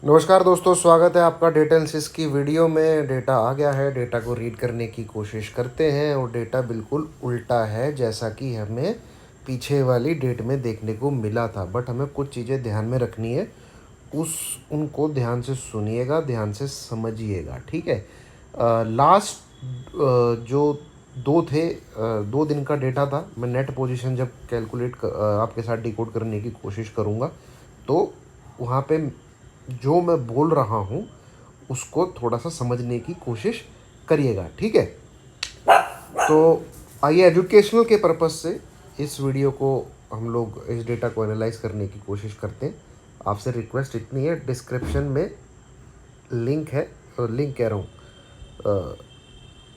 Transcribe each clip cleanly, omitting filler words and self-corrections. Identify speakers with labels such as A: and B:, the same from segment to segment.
A: नमस्कार दोस्तों, स्वागत है आपका डेटा एनालिसिस की वीडियो में। डेटा आ गया है, डेटा को रीड करने की कोशिश करते हैं और डेटा बिल्कुल उल्टा है जैसा कि हमें पीछे वाली डेट में देखने को मिला था। बट हमें कुछ चीज़ें ध्यान में रखनी है, उनको ध्यान से सुनिएगा, ध्यान से समझिएगा, ठीक है। लास्ट जो दो थे 2 दिन का डेटा था। मैं नेट पोजीशन जब आपके साथ डिकोड करने की कोशिश करूँगा तो वहाँ पे जो मैं बोल रहा हूँ उसको थोड़ा सा समझने की कोशिश करिएगा, ठीक है। तो आइए एजुकेशनल के पर्पज़ से इस वीडियो को हम लोग इस डेटा को एनालाइज करने की कोशिश करते हैं। आपसे रिक्वेस्ट इतनी है, डिस्क्रिप्शन में लिंक है, लिंक कह रहा हूँ,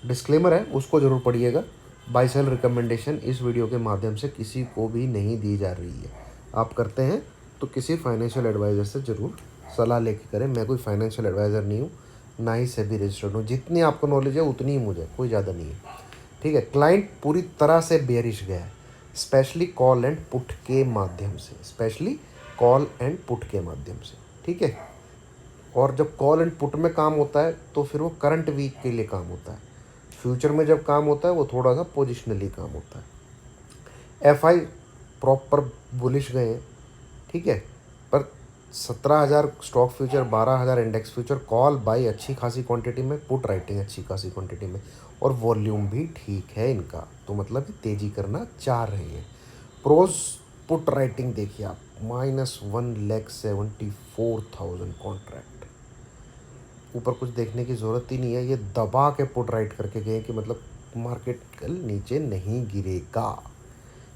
A: डिस्क्लेमर है, उसको ज़रूर पढ़िएगा। बाय सेल रिकमेंडेशन इस वीडियो के माध्यम से किसी को भी नहीं दी जा रही है। आप करते हैं तो किसी फाइनेंशियल एडवाइज़र से ज़रूर सलाह लेके करें। मैं कोई फाइनेंशियल एडवाइज़र नहीं हूँ, ना ही सेबी रजिस्टर्ड हूँ। जितनी आपको नॉलेज है उतनी ही मुझे, कोई ज़्यादा नहीं है, ठीक है। क्लाइंट पूरी तरह से बेयरिश गया है, स्पेशली कॉल एंड पुट के माध्यम से, ठीक है। और जब कॉल एंड पुट में काम होता है तो फिर वो करंट वीक के लिए काम होता है। फ्यूचर में जब काम होता है वो थोड़ा सा पोजिशनली काम होता है। एफआई प्रॉपर बुलिश गए हैं, ठीक है। पर 17,000 stock future, 12,000 index future, call by अच्छी खासी क्वांटिटी में, पुट राइटिंग अच्छी खासी क्वांटिटी में, और वॉल्यूम भी ठीक है इनका, तो मतलब तेज़ी करना चाह रहे हैं। प्रोज पुट राइटिंग देखिए आप, -1,74,000 कॉन्ट्रैक्ट। ऊपर कुछ देखने की ज़रूरत ही नहीं है, ये दबा के पुट राइट करके गए कि मतलब मार्केट कल नीचे नहीं गिरेगा,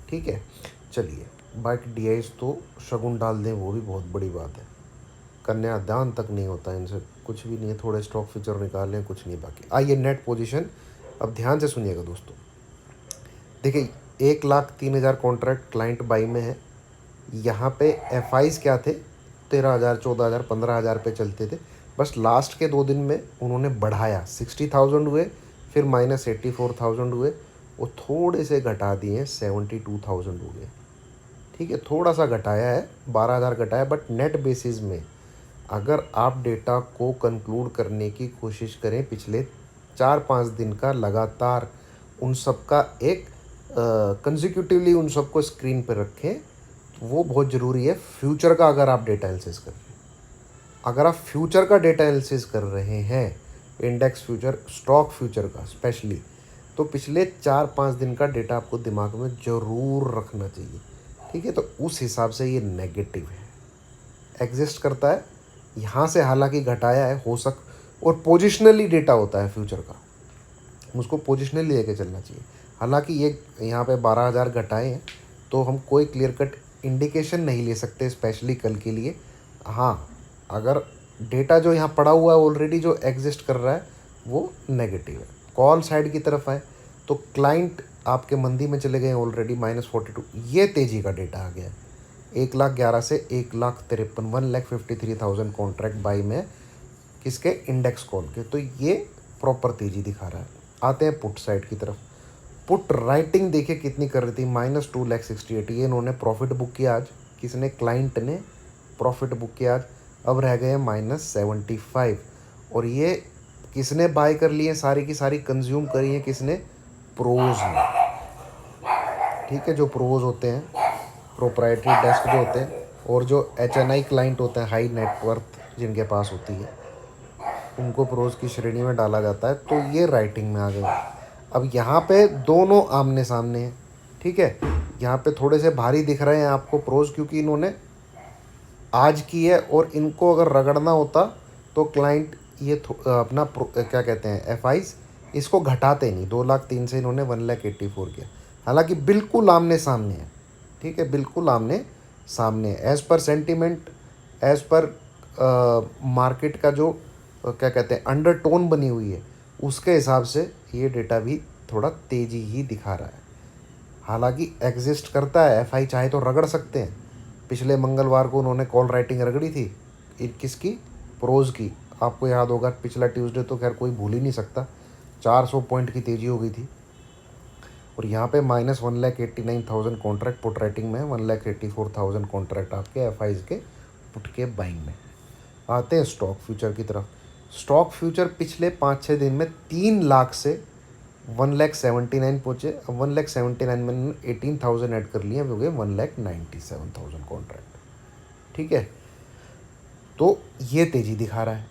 A: ठीक है। चलिए, बाकी डीआईस तो शगुन डाल दें वो भी बहुत बड़ी बात है। कन्यादान तक नहीं होता इनसे, कुछ भी नहीं है। थोड़े स्टॉक फीचर निकाल लें, कुछ नहीं बाकी। आइए नेट पोजीशन, अब ध्यान से सुनिएगा दोस्तों। देखिए 1,03,000 कॉन्ट्रैक्ट क्लाइंट बाई में है। यहाँ पे एफआईज क्या थे, 13,000, 14,000, 15,000 पे चलते थे। बस लास्ट के 2 दिन में उन्होंने बढ़ाया, 60,000 हुए, फिर -84,000 हुए, वो थोड़े से घटा दिए, 72,000 हो गए, ठीक है। थोड़ा सा घटाया है, 12,000 घटाया, बट नेट बेसिस में अगर आप डेटा को कंक्लूड करने की कोशिश करें पिछले 4-5 दिन का लगातार, उन सब का एक कंसेक्यूटिवली उन सबको स्क्रीन पर रखें, वो बहुत ज़रूरी है। फ्यूचर का अगर आप डेटा एनालिसिस कर रहे हैं, अगर आप फ्यूचर का डेटा एनालिसिस कर रहे हैं, इंडेक्स फ्यूचर, स्टॉक फ्यूचर का स्पेशली, तो पिछले 4-5 दिन का डेटा आपको दिमाग में ज़रूर रखना चाहिए, ठीक है। तो उस हिसाब से ये नेगेटिव है, एग्जिस्ट करता है यहाँ से, हालांकि घटाया है, हो सक, और पोजिशनली डेटा होता है फ्यूचर का, उसको पोजिशनली लेके चलना चाहिए। हालांकि ये यहाँ पे 12,000 घटाए हैं, तो हम कोई क्लियर कट इंडिकेशन नहीं ले सकते स्पेशली कल के लिए। हाँ, अगर डेटा जो यहाँ पड़ा हुआ है ऑलरेडी, जो एग्जिस्ट कर रहा है, वो नेगेटिव है। कॉल साइड की तरफ आए तो क्लाइंट आपके मंदी में चले गए ऑलरेडी, -42, ये तेज़ी का डेटा आ गया है। 1,11,000 से 1,53,000, 1,53,000 कॉन्ट्रैक्ट बाई में, किसके, इंडेक्स कॉल के, तो ये प्रॉपर तेज़ी दिखा रहा है। आते हैं पुट साइड की तरफ। पुट राइटिंग देखिए कितनी कर रही थी, -2,68,000, ये इन्होंने प्रॉफिट बुक किया आज, किसने, क्लाइंट ने प्रॉफिट बुक किया आज। अब रह गए -75, और ये किसने बाय कर लिए, सारी की सारी कंज्यूम करी है, किसने, प्रोज ने, ठीक है। जो प्रोज होते हैं, प्रोप्राइटरी डेस्क जो होते हैं, और जो HNI क्लाइंट होते हैं, हाई नेटवर्थ जिनके पास होती है, उनको प्रोज की श्रेणी में डाला जाता है। तो ये राइटिंग में आ गए। अब यहाँ पे दोनों आमने सामने हैं, ठीक है। यहाँ पे थोड़े से भारी दिख रहे हैं आपको प्रोज, क्योंकि इन्होंने आज की है, और इनको अगर रगड़ना होता तो क्लाइंट ये अपना क्या कहते हैं, एफआईज, इसको घटाते नहीं। 2,03,000 से इन्होंने 1,84,000 किया, हालांकि बिल्कुल आमने सामने है, ठीक है, बिल्कुल आमने सामने। As per sentiment, as per market का जो क्या कहते हैं अंडरटोन बनी हुई है, उसके हिसाब से ये डेटा भी थोड़ा तेज़ी ही दिखा रहा है। हालांकि एग्जिस्ट करता है, एफआई चाहे तो रगड़ सकते हैं। पिछले मंगलवार को उन्होंने कॉल राइटिंग रगड़ी थी, किसकी, प्रोज की। आपको याद होगा, पिछला ट्यूसडे तो खैर कोई भूल ही नहीं सकता, 400 पॉइंट की तेज़ी हो गई थी। और यहाँ पे -1,89,000 कॉन्ट्रैक्ट पुट राइटिंग में, 1,84,000 कॉन्ट्रैक्ट आपके एफआईज के पुट के बाइंग में। आते हैं स्टॉक फ्यूचर की तरफ। स्टॉक फ्यूचर पिछले 5-6 दिन में 3 लाख से 1,79,000 पहुँचे। अब 1,79,000 में 18,000 ऐड कर लिए, हो गए 1,97,000 कॉन्ट्रैक्ट। ठीक है, तो ये तेज़ी दिखा रहा है,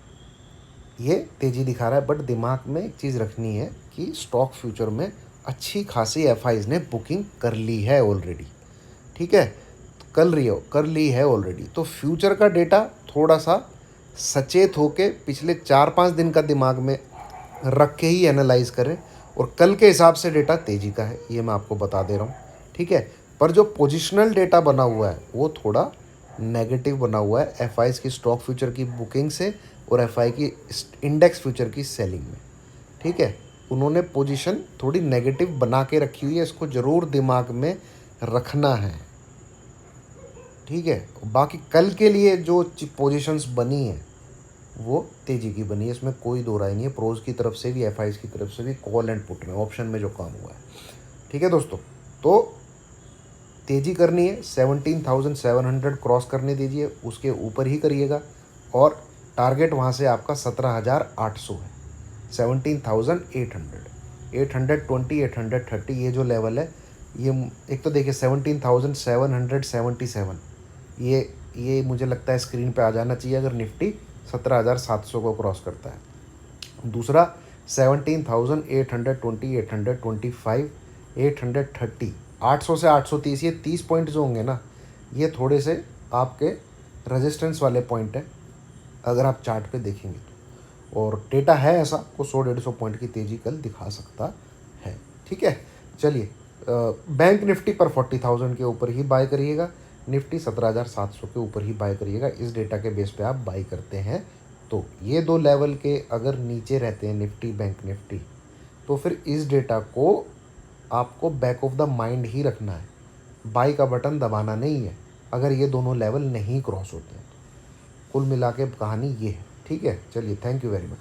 A: ये तेज़ी दिखा रहा है। बट दिमाग में एक चीज़ रखनी है कि स्टॉक फ्यूचर में अच्छी खासी एफआईज ने बुकिंग कर ली है ऑलरेडी। ठीक है, कर ली है ऑलरेडी। तो फ्यूचर का डेटा थोड़ा सा सचेत होके पिछले 4-5 दिन का दिमाग में रख के ही एनालाइज करें, और कल के हिसाब से डेटा तेज़ी का है, ये मैं आपको बता दे रहा हूँ। ठीक है, पर जो पोजिशनल डेटा बना हुआ है वो थोड़ा नेगेटिव बना हुआ है एफआईज की स्टॉक फ्यूचर की बुकिंग से और एफआई की इंडेक्स फ्यूचर की सेलिंग में। ठीक है, उन्होंने पोजीशन थोड़ी नेगेटिव बना के रखी हुई है, इसको ज़रूर दिमाग में रखना है। ठीक है, बाकी कल के लिए जो पोजीशंस बनी है वो तेज़ी की बनी है, इसमें कोई दो राय नहीं है। प्रोज की तरफ से भी, एफआईज की तरफ से भी, कॉल एंड पुट में, ऑप्शन में जो काम हुआ है। ठीक है दोस्तों, तो तेज़ी करनी है, 17,700 क्रॉस करने दीजिए, उसके ऊपर ही करिएगा। और टारगेट वहाँ से आपका 17,800 है, 17,800, 820, 830 ये जो लेवल है। ये एक तो देखिए 17,777, ये मुझे लगता है स्क्रीन पे आ जाना चाहिए अगर निफ्टी 17,700 को क्रॉस करता है। दूसरा 17,820, 825, 830, 800 से 830, ये 30 पॉइंट जो होंगे ना, ये थोड़े से आपके रेजिस्टेंस वाले पॉइंट हैं अगर आप चार्ट पे देखेंगे तो। और डेटा है ऐसा को 100-150 पॉइंट की तेज़ी कल दिखा सकता है। ठीक है, चलिए बैंक निफ्टी पर 40,000 के ऊपर ही बाय करिएगा, निफ्टी 17,700 के ऊपर ही बाय करिएगा। इस डेटा के बेस पे आप बाय करते हैं तो ये दो लेवल के अगर नीचे रहते हैं निफ्टी, बैंक निफ्टी, तो फिर इस डेटा को आपको बैक ऑफ द माइंड ही रखना है, बाई का बटन दबाना नहीं है अगर ये दोनों लेवल नहीं क्रॉस होते हैं। कुल मिला के कहानी ये है। ठीक है, चलिए, थैंक यू वेरी मच।